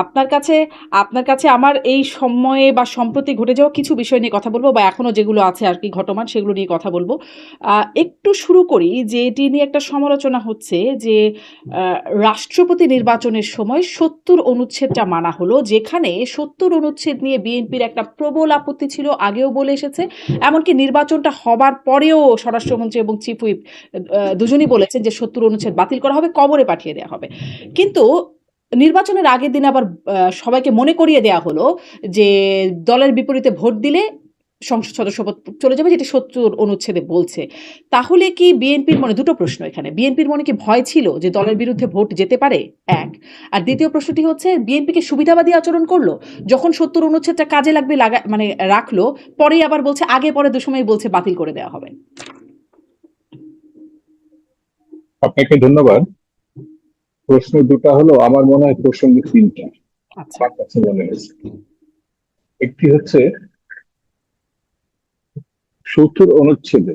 আপনার কাছে আপনার কাছে আমার এই সময়ে বা সম্প্রতি ঘটে যাওয়া কিছু বিষয় নিয়ে কথা বলবো বা এখনো যেগুলো আছে আর কি ঘটমান সেগুলো নিয়ে কথা বলবো। একটু শুরু করি যে এটি নিয়ে একটা সমালোচনা হচ্ছে যে রাষ্ট্রপতি নির্বাচনের সময় ৭০ অনুচ্ছেদটা মানা হলো। যেখানে ৭০ অনুচ্ছেদ নিয়ে বিএনপির একটা প্রবল আপত্তি ছিল, আগেও বলে এসেছে। এমনকি নির্বাচনটা হবার পরেও স্বরাষ্ট্রমন্ত্রী এবং চিফ হুইপ দুজনই বলেছেন যে ৭০ অনুচ্ছেদ বাতিল করা হবে, কবরে পাঠিয়ে দেয়া হবে। কিন্তু নির্বাচনের আগের দিন আবার সবাইকে মনে করিয়ে দেয়া হলো যে দলের বিপরীতে ভোট দিলে সংসদ সদস্য পদ চলে যাবে, যেটি ৭০ অনুচ্ছেদে বলছে। তাহলে কি বিএনপির মনে, দুটো প্রশ্ন এখানে, বিএনপির মনে কি ভয় ছিল যে দলের বিরুদ্ধে ভোট যেতে পারে? এক। আর দ্বিতীয় প্রশ্নটি হচ্ছে বিএনপিকে সুবিধাবাদী আচরণ করলো যখন ৭০ অনুচ্ছেদটা কাজে লাগবে মানে রাখলো, পরেই আবার বলছে আগে পরে দুসময় বলছে বাতিল করে দেওয়া হবে। আপনাকে ধন্যবাদ। প্রশ্ন দুটো হলো, আমার মনে হয় প্রসঙ্গ তিনটা আচ্ছা। আমার কাছে মনে হয়েছে। একটি হচ্ছে ৭০ অনুচ্ছেদে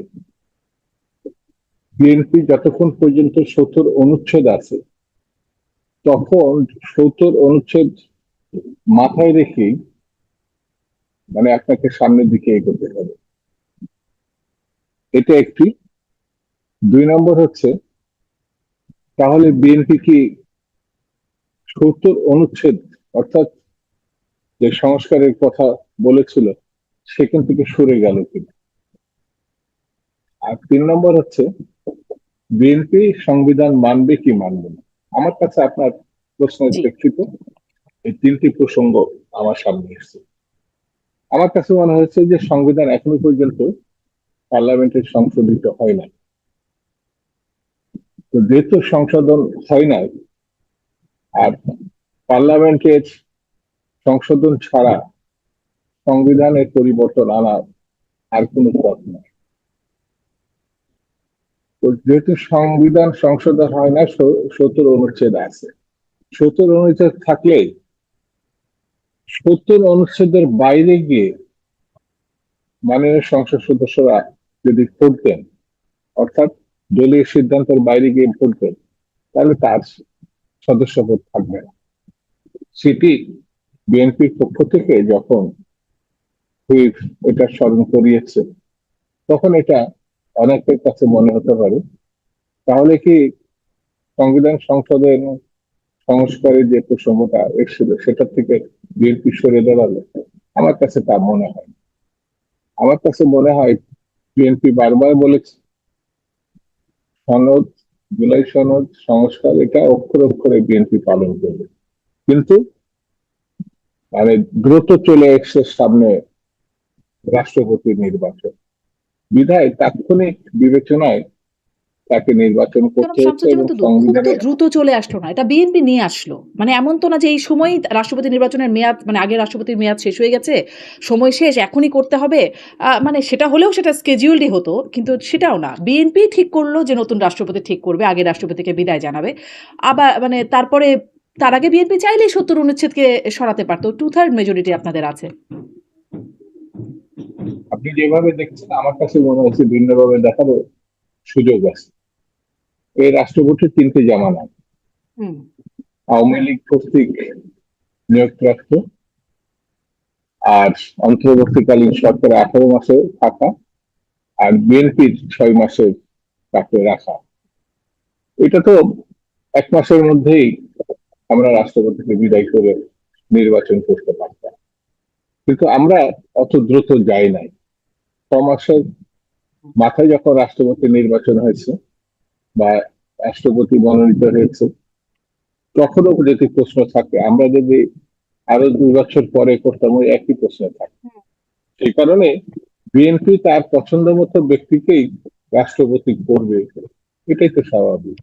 বিএনপি যতক্ষণ পর্যন্ত ৭০ অনুচ্ছেদ আছে তখন ৭০ অনুচ্ছেদ মাথায় রেখেই মানে আপনাকে সামনের দিকে এগোতে হবে, এটা একটি। দুই নম্বর হচ্ছে, তাহলে বিএনপি কি ৭০ অনুচ্ছেদ অর্থাৎ যে সংস্কারের কথা বলেছিল সেখান থেকে সরে গেল কিনা? আর তিন নম্বর হচ্ছে, বিএনপি সংবিধান মানবে কি মানবে না? আমার কাছে আপনার প্রশ্নের জি। প্রেক্ষিতে এই তিনটি প্রসঙ্গ আমার সামনে এসেছে। আমার কাছে মনে হয়েছে যে সংবিধান এখনো পর্যন্ত পার্লামেন্টের সংশোধিত হয় না। তো যেহেতু সংশোধন হয় না, আর পার্লামেন্টের সংশোধন ছাড়া সংবিধানের পরিবর্তন আনার আর কোনো পথ নেই। তো যেহেতু সংবিধান সংশোধন হয় না, ৭০ অনুচ্ছেদ আছে। ৭০ অনুচ্ছেদ থাকলে ৭০ অনুচ্ছেদের বাইরে গিয়ে মাননীয় সংসদ সদস্যরা যদি ভোট দেন, অর্থাৎ দলীয় সিদ্ধান্তের বাইরে গিয়ে ভোট দেন, তাহলে তার সদস্যপদ থাকবে না। সেটি বিএনপির পক্ষ থেকে যখন হুইপ এটা স্মরণ করিয়েছে, তখন এটা অনেকের কাছে মনে হতে পারে তাহলে কি সংবিধান সংশোধন সংস্কারের যে প্রসঙ্গটা এসেছিল সেটা থেকে বিএনপি সরে দাঁড়ালো। আমার কাছে তা মনে হয়। আমার কাছে মনে হয় বিএনপি বারবার বলেছে সনদ, জুলাই সনদ সংস্কার এটা অক্ষরে অক্ষরে বিএনপি পালন করবে, কিন্তু মানে দ্রুত চলে এসছে সামনে রাষ্ট্রপতি নির্বাচন, বিধায় তাৎক্ষণিক বিবেচনায় তাকে নির্বাচন জনাব করতে হচ্ছে এবং শামসুজ্জামান তো খুব তো সংবিধানে। দ্রুত চলে আসলো না, এটা বিএনপি নিয়ে আসলো। মানে এমন তো না যে এই সময়ই রাষ্ট্রপতি নির্বাচনের মেয়াদ, মানে আগের রাষ্ট্রপতির মেয়াদ শেষ হয়ে গেছে, সময় শেষ, এখনই করতে হবে। মানে সেটা হলেও সেটা স্কেডিউলডই হতো, কিন্তু সেটাও না, বিএনপি ঠিক করলো যে নতুন রাষ্ট্রপতি ঠিক করবে, আগের রাষ্ট্রপতিকে বিদায় জানাবে। আবার মানে তারপরে তার আগে বিএনপি চাইলেই ৭০ অনুচ্ছেদকে সরাতে পারতো, 2/3 মেজরিটি আপনাদের আছে। আপনি যেভাবে দেখছেন আমার কাছে মনে হচ্ছে ভিন্নভাবে দেখারও সুযোগ আছে। এই রাষ্ট্রপতির তিনটি জামানা, হুম। আওয়ামী লীগ কর্তৃক নিয়োগপ্রাপ্ত, আর অন্তর্বর্তীকালীন সরকার 18 মাসে থাকা, আর বিএনপির 6 মাসের তাকে রাখা। এটা তো 1 মাসের মধ্যেই আমরা রাষ্ট্রপতিকে বিদায় করে নির্বাচন করতে পারতাম, কিন্তু আমরা অত দ্রুত যাই নাই। 6 মাসের মাথায় যখন রাষ্ট্রপতি নির্বাচন হয়েছে বা রাষ্ট্রপতি মনোনীত হয়েছে, তখনও যদি প্রশ্ন থাকে আমরা যদি আরো 2 বছর পরে করতাম, ওই একই প্রশ্ন থাকে। সেই কারণে বিএনপি তার পছন্দ মতো ব্যক্তিকেই রাষ্ট্রপতি করবে, এটাই তো স্বাভাবিক।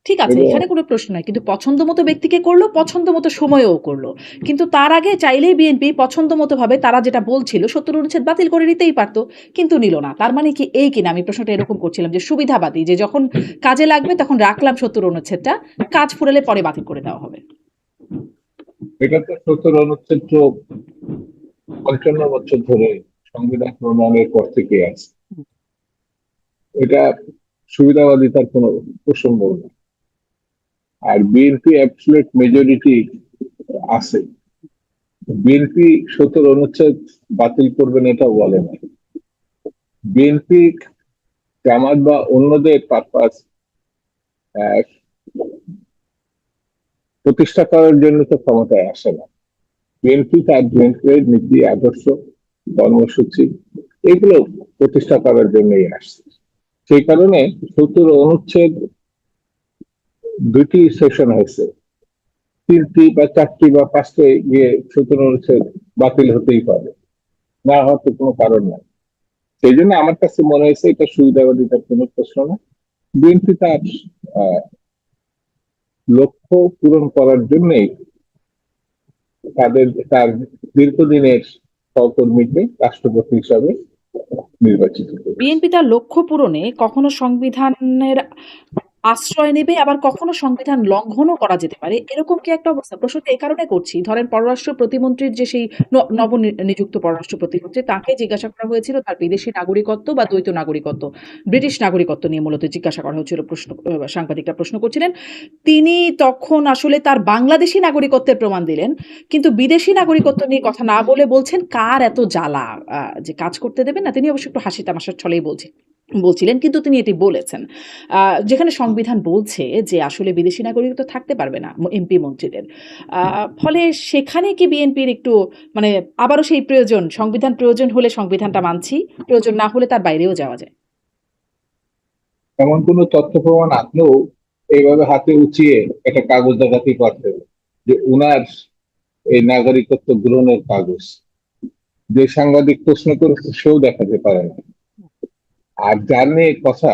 ঠিক আছে, এবং এখানে কোনো প্রশ্ন নাই। কিন্তু পছন্দ মতো ব্যক্তিকে করলো, পছন্দ মতো সময়েও করলো। কিন্তু তার আগে চাইলেই বিএনপি পছন্দ মতো ভাবে তারা যেটা বলছিল ৭০ অনুচ্ছেদ বাতিল করে নিতেই পারত। কিন্তু নিল না। তার মানে কি এই কিনা, আমি প্রশ্নটা এরকম করছিলাম যে সুবিধাবাদী, যে যখন কাজে লাগবে তখন রাখলাম ৭০ অনুচ্ছেদটা, কাজ ফুরালে পরে বাতিল করে দেওয়া হবে। এটা তো ৭০ অনুচ্ছেদ তো 55 বছর ধরে সংবিধান প্রণয়নের পর থেকে আছে। এটা সুবিধাবাদিতার কোনো প্রসঙ্গ না। আর বিএনপি অ্যাবসলিউট মেজরিটি আছে। বিএনপি 17 অনুচ্ছেদ বাতিল করবেন এটাও বলে না। বিএনপি জামাত বা অন্যদের পারপাস প্রতিষ্ঠা করার জন্য তো ক্ষমতায় আসে না। বিএনপি তার বিএনপির নীতি, আদর্শ, কর্মসূচি এগুলো প্রতিষ্ঠা করার জন্যই আসছে। সেই কারণে 17 অনুচ্ছেদ 2টি সেশন হয়েছে, 3টি বা 4টি বা 5টে গিয়ে 17 অনুচ্ছেদ বাতিল হতেই পারে, না হওয়ার তো কোনো কারণ নাই। সেই জন্য আমার কাছে মনে হয়েছে এটা সুবিধাবাদীটার কোনো প্রশ্ন না। বিএনপি তার লক্ষ্য পূরণ করার জন্যই তার দীর্ঘদিনের সহকর্মীকে রাষ্ট্রপতি হিসাবে নির্বাচিত করেছে। বিএনপি তার লক্ষ্য পূরণে কখনো সংবিধানের আশ্রয় নেবে, আবার কখনো সংবিধান লঙ্ঘনও করা যেতে পারে, এরকম কি একটা অবস্থা? প্রশ্নটা এই কারণে করছি, ধরেন পররাষ্ট্র প্রতিমন্ত্রীর যে সেই নিযুক্ত পররাষ্ট্র প্রতিমন্ত্রী, তাকে জিজ্ঞাসা করা হয়েছিল তার বিদেশি নাগরিকত্ব বা দ্বৈত নাগরিকত্ব, ব্রিটিশ নাগরিকত্ব নিয়ে মূলত জিজ্ঞাসা করা হয়েছিল, সাংবাদিকরা প্রশ্ন করছিলেন। তিনি তখন আসলে তার বাংলাদেশি নাগরিকত্বের প্রমাণ দিলেন, কিন্তু বিদেশি নাগরিকত্ব নিয়ে কথা না বলে বলছেন কার এত জ্বালা, যে কাজ করতে দেবেন না। তিনি অবশ্য একটু হাসি তামাশার ছলেই বলছিলেন, কিন্তু তিনি এটি বলেছেন যেখানে সংবিধান বলছে যে আসলে বিদেশি নাগরিকত্ব থাকতে পারবে না এমপি মন্ত্রীদের। ফলে সেখানে কি বিএনপির একটু মানে আবারও সেই প্রয়োজন, সংবিধান প্রয়োজন হলে সংবিধানটা মানছি, প্রয়োজন না হলে তার বাইরেও যাওয়া যায়? এমন কোন তথ্য প্রমাণ আপনিও এইভাবে হাতে উঁচিয়ে একটা কাগজ দেখাতেই পারতেন যে উনার এই নাগরিকত্ব গ্রহণের কাগজ? যে সাংবাদিক প্রশ্ন করেছে সেও দেখাতে পারে না। আর যার নিয়ে কথা,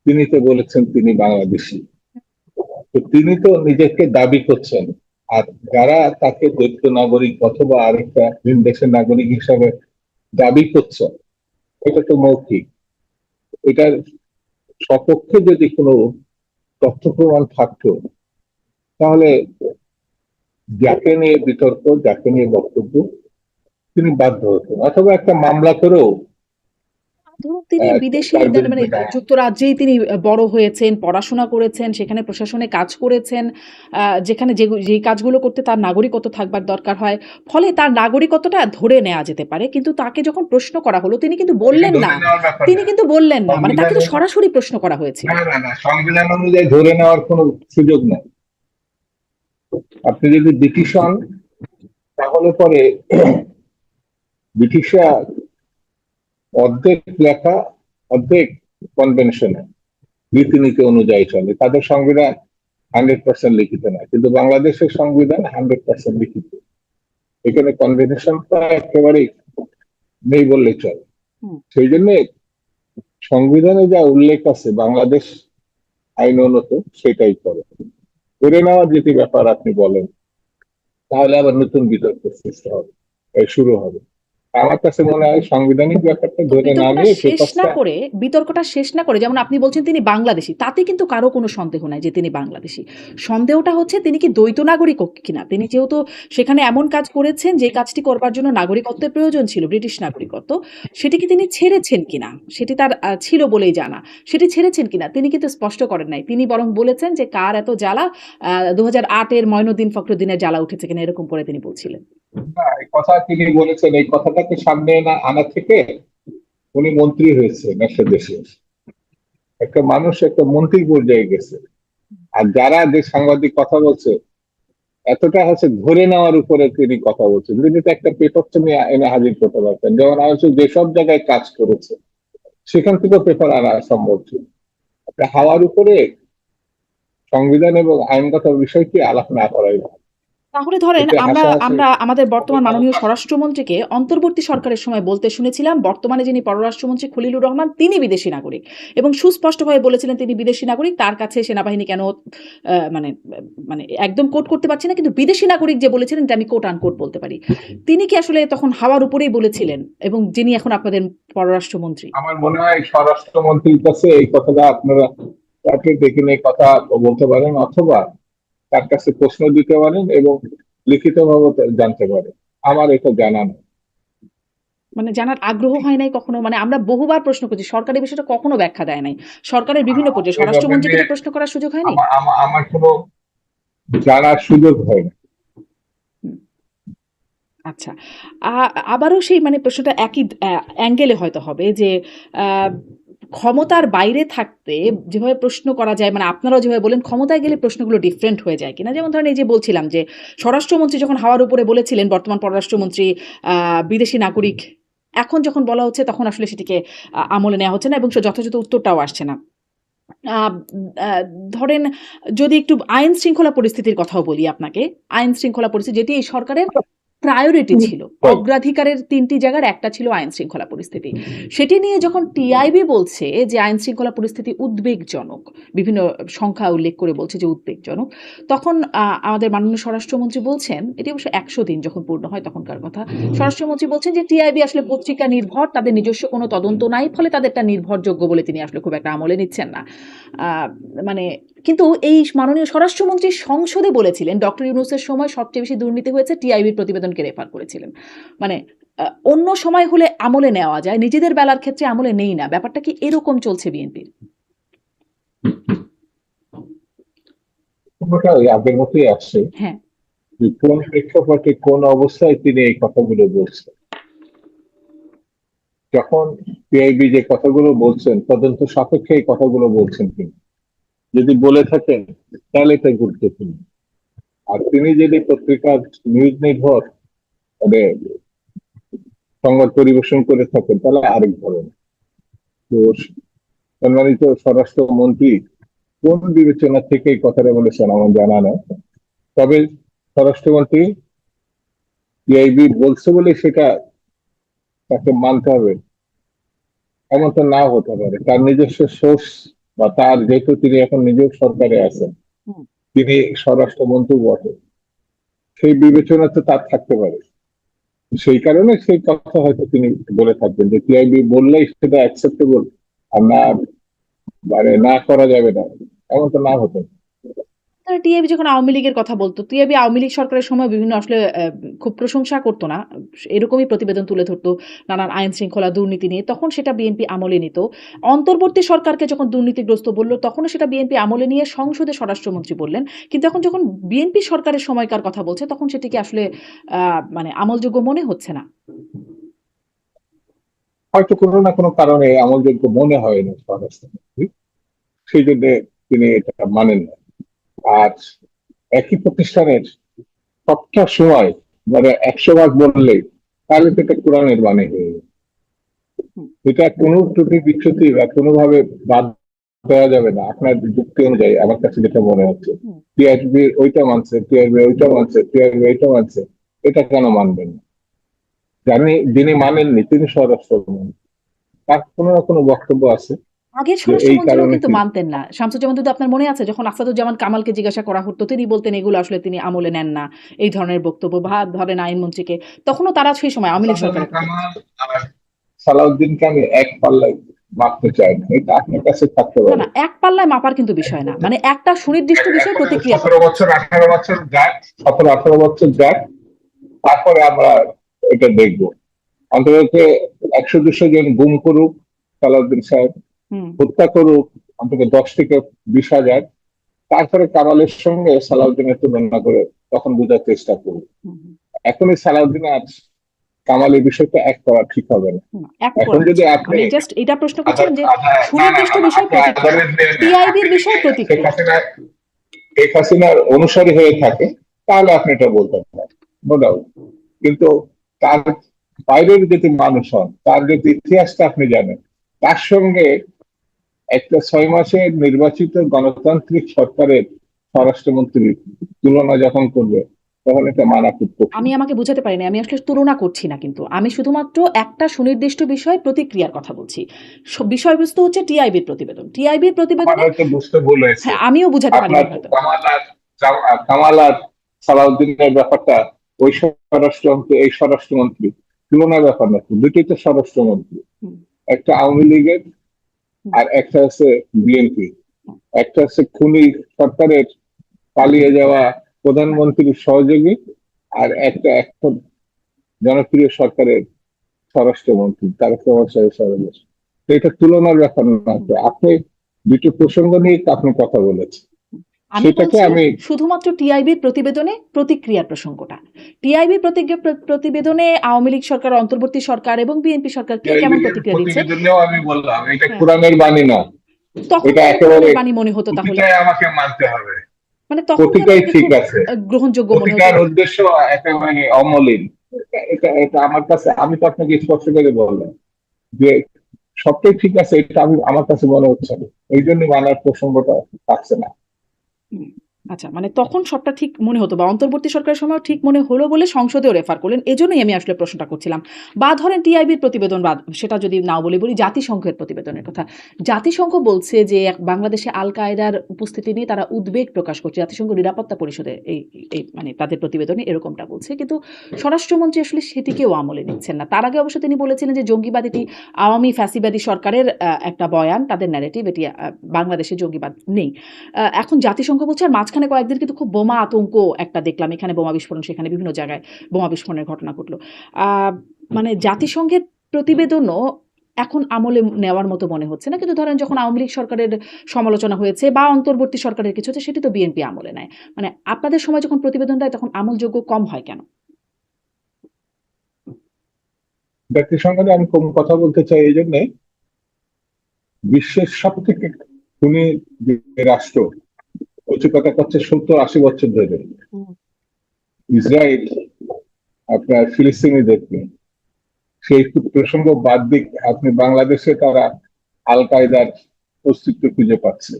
তিনি তো বলেছেন তিনি বাংলাদেশি, তো তিনি তো নিজেকে দাবি করছেন। আর যারা তাকে দ্বৈত নাগরিক অথবা আরেকটা ভিন দেশের নাগরিক হিসাবে দাবি করছেন, এটা তো মৌখিক। এটার সপক্ষে যদি কোনো তথ্য প্রমাণ থাকতো, তাহলে যাকে নিয়ে বিতর্ক, যাকে নিয়ে বক্তব্য, তিনি বাধ্য হতেন, অথবা একটা মামলা করেও ধরুন তিনি বিদেশি তার মানে বিরুদ্ধে যুক্তরাজ্যেই তিনি বড় হয়েছেন, পড়াশোনা করেছেন, সেখানে প্রশাসনে কাজ করেছেন, যেখানে যেই কাজগুলো করতে তার নাগরিকত্ব থাকবার দরকার হয়, ফলে তার নাগরিকত্বটা ধরে নেওয়া যেতে পারে। কিন্তু তাকে যখন প্রশ্ন করা হলো তিনি কিন্তু বললেন ধরে না। নেওয়ার ব্যাপার তিনি না। কিন্তু বললেন না, মানে তাকে সংবিধানে তো সরাসরি প্রশ্ন করা হয়েছিল। না, সংবিধান অনুযায়ী ধরে নেওয়ার কোনো সুযোগ নেই। আপনি যদি ব্রিটিশ হন, তাহলে পরে ব্রিটিশরা অর্ধেক লেখা, অর্ধেক কনভেনশনে রীতিনীতি অনুযায়ী চলে। তাদের সংবিধান 100% লিখিত না, কিন্তু বাংলাদেশের সংবিধান 100% লিখিত। এখানে কনভেনশনটা একেবারেই নেই বললে চলে। হুম। সেই জন্য সংবিধানে যা উল্লেখ আছে বাংলাদেশ আইন অনুত, সেটাই করে। করে নেওয়ার যদি ব্যাপার আপনি বলেন, তাহলে আবার নতুন বিতর্ক সৃষ্টি হবে, শুরু হবে। আমার কাছে মনে হয় সাংবিধানিক ব্যাপারটা তো ধরে না নিয়ে পেপারটা বিতর্কটা শেষ না করে, যেমন আপনি বলছেন তিনি বাংলাদেশি, তাতে কিন্তু কারো কোনো সন্দেহ নাই যে তিনি বাংলাদেশি। সন্দেহটা হচ্ছে তিনি কি দ্বৈত নাগরিক কিনা। তিনি যেহেতু সেখানে এমন কাজ করেছেন যে কাজটি করবার জন্য নাগরিকত্বের প্রয়োজন ছিল, ব্রিটিশ নাগরিকত্ব, সেটি কি তিনি ছেড়েছেন কিনা, সেটি তার ছিল বলেই জানা, সেটি ছেড়েছেন কিনা তিনি কিন্তু স্পষ্ট করেন নাই। তিনি বরং বলেছেন যে কার এত জ্বালা, 2008-এর মঈনুদ্দিন ফখরুদ্দিনের জ্বালা উঠেছে কিনা, এরকম করে তিনি বলছিলেন। না, এই কথা তিনি বলেছেন, এই কথাটাকে সামনে না আনা থেকে উনি মন্ত্রী হয়েছেন একটা দেশে। একটা মানুষ একটা মন্ত্রী পর্যায়ে গেছে। আর যারা যে সাংবাদিক কথা বলছে, এতটা হচ্ছে ধরে নেওয়ার উপরে তিনি কথা বলছেন। তিনি তো একটা পেপার নিয়ে এনে হাজির করতে পারতেন, যেমন আমি যেসব জায়গায় কাজ করেছে সেখান থেকেও পেপার আনা সম্ভব ছিল। একটা হাওয়ার উপরে সংবিধান এবং আইনগত বিষয়টি আলাপ না করাই ভালো। তাহলে ধরেন এতে আমরা হাসাহাসি আমরা আমাদের বর্তমান মাননীয় স্বরাষ্ট্রমন্ত্রীকে অন্তর্বর্তী সরকারের সময় বলতে শুনেছিলাম বর্তমানে যিনি পররাষ্ট্রমন্ত্রী খলিলুর রহমান তিনি বিদেশি নাগরিক, এবং সুস্পষ্টভাবে বলেছিলেন তিনি বিদেশি নাগরিক, তার কাছে সেনাবাহিনী কেন মানে মানে একদম কোট করতে পারছি না, কিন্তু বিদেশি নাগরিক যে বলেছিলেন এটা আমি কোট আনকোট বলতে পারি। তিনি কি আসলে তখন হাওয়ার উপরেই বলেছিলেন, এবং যিনি এখন আপনাদের পররাষ্ট্রমন্ত্রী? আমার মনে হয় স্বরাষ্ট্রমন্ত্রীর কাছে এই কথাটা আপনারা তাকে দেখে নিয়ে কথা বলতে পারেন, অথবা তার কাছে প্রশ্ন দিতে পারেন এবং লিখিতভাবে জানতে পারেন। আমার এটা জানা নেই। মানে জানার আগ্রহ হয় নাই কখনো? মানে আমরা বহুবার প্রশ্ন করছি, সরকার এই বিষয়টা কখনো ব্যাখ্যা দেয় নাই। সরকারের বিভিন্ন পর্যায়ে এই ব্যাপার স্বরাষ্ট্রমন্ত্রীকে নিয়ে তো প্রশ্ন করার সুযোগ হয়নি। আমার কোনো জানার সুযোগ হয় না। আচ্ছা। আবারও সেই মানে প্রশ্নটা একই অ্যাঙ্গেলে হয়তো হবে যে আ ক্ষমতার বাইরে থাকতে যেভাবে প্রশ্ন করা যায় মানে আপনারাও যেভাবে বললেন ক্ষমতায় গেলে প্রশ্নগুলো ডিফারেন্ট হয়ে যায় কিনা? যেমন ধরেন এই যে বলছিলাম যে স্বরাষ্ট্রমন্ত্রী যখন হাওয়ার উপরে বলেছিলেন বর্তমান পররাষ্ট্রমন্ত্রী আ বিদেশি নাগরিক। এখন যখন বলা হচ্ছে তখন আসলে সেটিকে আমলে নেওয়া হচ্ছে না এবং যথাযথ উত্তরটাও আসছে না। আ আ ধরেন যদি একটু আইন শৃঙ্খলা পরিস্থিতির কথাও বলি আপনাকে। আইন শৃঙ্খলা পরিস্থিতি যেটি এই সরকারের প্রায়োরিটি ছিল। অগ্রাধিকারের ৩ টি জায়গার একটা ছিল আইন শৃঙ্খলা পরিস্থিতি। সেটি নিয়ে যখন টিআইবি বলছে যে আইন শৃঙ্খলা পরিস্থিতি উদ্বেগজনক, বিভিন্ন সংখ্যা উল্লেখ করে বলছে যে উদ্বেগজনক। তখন আমাদের মাননীয় স্বরাষ্ট্রমন্ত্রী বলছেন, এটি অবশ্য ১০০ দিন যখন পূর্ণ হয় তখনকার কথা। স্বরাষ্ট্রমন্ত্রী বলছেন যে টিআইবি আসলে পত্রিকা নির্ভর, তাদের নিজস্ব কোনো তদন্ত নাই। ফলে তাদেরটা নির্ভরযোগ্য বলে তিনি আসলে খুব একটা আমলে নিচ্ছেন না। আ মানে কিন্তু এই মাননীয় স্বরাষ্ট্রমন্ত্রী সংসদে বলেছিলেন ডক্টর ইউনূসের সময় সবচেয়ে বেশি দুর্নীতি হয়েছে টিআইবির প্রতিবেদনকে রেফার করেছিলেন। মানে অন্য সময় হলে আমলে নেওয়া যায়, নিজেদের বেলার ক্ষেত্রে আমলে নেই না। ব্যাপারটা কি এরকম চলছে বিএনপির? পুরোটা ওই আগের মতোই আসছে, হ্যাঁ, যে কোন প্রেক্ষাপটে কোন অবস্থায় তিনি এই কথাগুলো বলছেন। যখন পিআইবি যে কথাগুলো বলছেন তদন্ত সাপেক্ষে এই কথাগুলো বলছেন তিনি, যদি বলে থাকেন তাহলে এটা গুরুত্বপূর্ণ। আর তিনি যদি পত্রিকার নিউজ নির্ভর মানে সংবাদ পরিবেশন করে থাকেন তাহলে আরেক ধরনের। তো সম্মানিত স্বরাষ্ট্রমন্ত্রী কোন বিবেচনা থেকে এই কথাটা বলেছেন আমার জানা নেই। তবে স্বরাষ্ট্রমন্ত্রী পিআইবি বলছে বলে সেটা তাকে মানতে হবে এমন তো নাও হতে পারে। তার নিজস্ব সোর্স বা তার যেহেতু তিনি এখন নিজেও সরকারে আছেন, হুম। তিনি স্বরাষ্ট্রমন্ত্রী বটে, সেই বিবেচনা তো তার থাকতে পারে। সেই কারণে সেই কথা হয়তো তিনি বলে থাকবেন যে পিআইবি বললেই সেটা অ্যাকসেপ্টেবল, আর না মানে না করা যাবে না, এমন তো না হতো। তারা টিআইবি যখন আওয়ামী লীগের কথা বলত, টিআইবি আওয়ামী লীগ সরকারের সময় বিভিন্ন আসলে খুব প্রশংসা করত না। এরকমই প্রতিবেদন তুলে ধরত নানান আইন শৃঙ্খলা দুর্নীতি নিয়ে। তখন সেটা বিএনপি আমলে নিত। অন্তর্বর্তী সরকারকে যখন দুর্নীতিগ্রস্ত বলল, তখনও সেটা বিএনপি আমলে নিয়ে সংসদে স্বরাষ্ট্রমন্ত্রী বললেন। কিন্তু এখন যখন বিএনপি সরকারের সময়কার কথা বলছে, তখন সেটিকে আসলে মানে আমলযোগ্য মনে হচ্ছে না। হয়তো কোনো না কোনো কারণে আমলযোগ্য মনে হয় না স্বরাষ্ট্রমন্ত্রী, সেই জন্য তিনি এটা মানেন না। আর একই প্রতিষ্ঠানের সবটা সময় মানে ১০০ ভাগ বললে তাহলে তো এটা কোরআনের বাণী হয়ে যাবে। হুম, এটা কোনো ত্রুটি বিচ্যুতি বা কোনোভাবে বাদ দেওয়া যাবে না আপনার যুক্তি অনুযায়ী, আমার কাছে যেটা মনে হচ্ছে। হুম। টিআরবি ওইটা মানছে, টিআরবি ওইটা মানছে, টিআরবি ওইটা মানছে, এটা কেন মানবেন না? যিনি মানেননি তিনি স্বরাষ্ট্রমন্ত্রী, তার কোনো না কোনো বক্তব্য আছে আগের যে এই স্বরাষ্ট্রমন্ত্রীরাও কারণে কিন্তু তিনি। মানতেন না। শামসুজ্জামান দুদু আপনার মনে আছে যখন আসাদুজ্জামান কামালকে জিজ্ঞাসা করা হতো তিনি বলতেন এগুলো আসলে তিনি আমলে নেন না। এই ধরনের বক্তব্য বা ধরেন আইনমন্ত্রীকে তখনও তারা সেই সময় আওয়ামী লীগ আসাদুজ্জামান সরকারের কথা বলছে। কামাল আর সালাউদ্দিনকে আমি এক পাল্লায় মাপতে চাই না, এটা আপনার কাছে থাকতে না, পারে। না এক পাল্লায় মাপার কিন্তু বিষয় না। মানে একটা সুনির্দিষ্ট বিষয়ে এখন প্রতিক্রিয়ার কথা 17 বছর বলছি। 18 বছর যাক, 17 18 বছর যাক, তারপরে আমরা এটা দেখবো। অন্তত ১০০ ২০০ জন গুম করুক সালাউদ্দিন সাহেব, হুম, হত্যা করুক অন্তত ১০ থেকে ২০ হাজার, তারপরে কামালের সঙ্গে সালাউদ্দিনের তুলনা করে তখন বোঝার চেষ্টা করুক। হুম, হুম, এখনই সালাউদ্দিন আর কামাল এই বিষয়টা এক করা ঠিক হবে না। হুম, এক এখন করা যদি হচ্ছে না। আপনি আমি জাস্ট এটা প্রশ্ন আদার করছিলাম যে আদার না না সুনির্দিষ্ট না না, বিষয়ে আপনি প্রতিক্রিয়া। আদারের নেন না, আপনি টিআইবির যদি বিষয়ে শেখ প্রতিক্রিয়া। হাসিনা শেখ হাসিনার অনুসারী হয়ে থাকে তাহলে আপনি এটা বলতে পারেন, নো ডাউট। কিন্তু তার বাইরের যদি মানুষ হন, তার যদি ইতিহাসটা আপনি জানেন, তার সঙ্গে একটা 6 মাসের নির্বাচিত গণতান্ত্রিক সরকারের স্বরাষ্ট্রমন্ত্রী তুলনা যখন করবে তখন এটা মানা খুব কঠিন। আমি আমাকে বুঝাতে পারিনি। আমি আসলে তুলনা করছি না কিন্তু। আমি শুধুমাত্র একটা সুনির্দিষ্ট বিষয়ে প্রতিক্রিয়ার কথা বলছি। বিষয়বস্তু হচ্ছে টিআইবির প্রতিবেদন। টিআইবির আমার প্রতিবেদনে হয়তো বুঝতে ভুল হয়েছে। হ্যাঁ, আমিও বুঝাতে আপনার পারিনি হয়তো। কামাল আর সালাউদ্দিনের ব্যাপারটা ওই স্বরাষ্ট্রমন্ত্রী এই স্বরাষ্ট্রমন্ত্রী তুলনার ব্যাপার না, দুটোই তো স্বরাষ্ট্রমন্ত্রী। হুম, একটা আওয়ামী লীগের হুম, আর একটা হচ্ছে বিএনপি। হুম, একটা হচ্ছে খুনি সরকারের পালিয়ে যাওয়া প্রধানমন্ত্রীর সহযোগী, আর একটা এখন জনপ্রিয় সরকারের স্বরাষ্ট্রমন্ত্রী তারেক রহমান সাহেবের সহযোগী। তো এটা তুলনার ব্যাপার না। হুম। তো আপনি দুটো প্রসঙ্গ নিয়ে আপনি কথা বলেছেন। আমি সেটাকে বলছি আমি শুধুমাত্র টিআইবির প্রতিবেদনে প্রতিক্রিয়ার প্রসঙ্গটা। টিআইবির প্রতিবেদনে আওয়ামী লীগ সরকার, অন্তর্বর্তী সরকার এবং বিএনপি সরকার কে কেমন এর প্রতিক্রিয়া দিচ্ছে? প্রতিবেদনেও আমি বললাম এটা হ্যাঁ, কোরআনের বাণী না, তখন এটা কেন একেবারে কোরআনের বাণী মনে হতো তাহলে? প্রতিটাই আমাকে মানতে হবে, মানে তখন কি প্রতিটাই আপনাকে ঠিক খুব আছে, গ্রহণযোগ্য মনে হতো? প্রতিটার উদ্দেশ্য একেবারে অমলিন। এটা আমার কাছে, আমি তো আপনাকে স্পষ্ট করে বললাম যে সবটাই ঠিক আছে, এটা আমার কাছে মনে হচ্ছে না, এই জন্য মানার প্রসঙ্গটা থাকছে না। হুম, আচ্ছা, মানে তখন সবটা ঠিক মনে হতো বা অন্তর্বর্তী সরকারের সময়ও ঠিক মনে হলো বলে সংসদেও রেফার করলেন। এজন্যই আমি আসলে প্রশ্নটা করছিলাম। বা ধরেন টিআইবির প্রতিবেদন, বা সেটা যদি নাও বলি জাতিসংঘের প্রতিবেদনের কথা। জাতিসংঘ বলছে যে বাংলাদেশে আল কায়েদার উপস্থিতি নিয়ে তারা উদ্বেগ প্রকাশ করছে। জাতিসংঘ নিরাপত্তা পরিষদে এই মানে তাদের প্রতিবেদনে এরকমটা বলছে। কিন্তু স্বরাষ্ট্রমন্ত্রী আসলে সেটিকেও আমলে নিচ্ছেন না। তার আগে অবশ্য তিনি বলেছিলেন যে জঙ্গিবাদ এটি আওয়ামী ফ্যাসিবাদী সরকারের একটা বয়ান, তাদের ন্যারেটিভ, এটি বাংলাদেশে জঙ্গিবাদ নেই। এখন জাতিসংঘ বলছে, আর মাঝখানে কয়েকদিন কিন্তু খুব বোমা আতঙ্ক একটা দেখলাম, এখানে বোমা বিস্ফোরণ, সেখানে বিভিন্ন জায়গায় বোমা বিস্ফোরণের ঘটনা ঘটলো। মানে জাতিসংঘের প্রতিবেদনও এখন আমলে নেওয়ার মতো মনে হচ্ছে না। কিন্তু ধরেন যখন আওয়ামী লীগ সরকারের সমালোচনা হয়েছে বা অন্তর্বর্তী সরকারের কিছু হচ্ছে, সেটি তো বিএনপি আমলে নেয়। মানে আপনাদের সময় যখন প্রতিবেদন দেয় তখন আমলযোগ্য কম হয় কেন? জাতিসংঘে আমি কম কথা বলতে চাই এই জন্যে, বিশ্বের সব থেকে খুনি যে রাষ্ট্র, কচু কথা করছে 70-80 বছর ধরে, হুম, ইসরায়েল আপনার ফিলিস্তিনিদেরকে, সেই প্রসঙ্গ বাদ দিক আপনি বাংলাদেশে তারা আল কায়দার অস্তিত্ব খুঁজে পাচ্ছে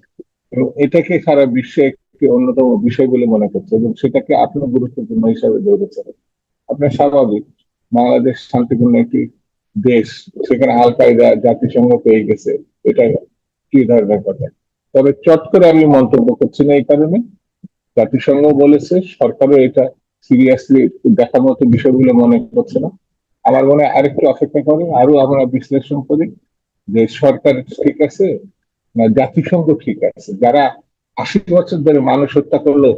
এবং এটাকে সারা বিশ্বে একটি অন্যতম বিষয় বলে মনে করছে এবং সেটাকে আপনার গুরুত্বপূর্ণ হিসাবে ধরেছে। আপনার স্বাভাবিক, বাংলাদেশ শান্তিপূর্ণ একটি দেশ, সেখানে আল কায়দা জাতিসংঘ পেয়ে গেছে, এটা কি ধরনের কথা। তবে চট করে আমি মন্তব্য করছি না এই কারণে, জাতিসংঘ বলেছে, সরকারও এটা সিরিয়াসলি দেখার মতো বিষয়গুলো মনে করছে না। আমার মনে হয় আরেকটু অপেক্ষা করে, আরো আমরা বিশ্লেষণ করি যে সরকার ঠিক আছে না জাতিসংঘ ঠিক আছে, যারা 80 বছর ধরে মানুষ হত্যা করলো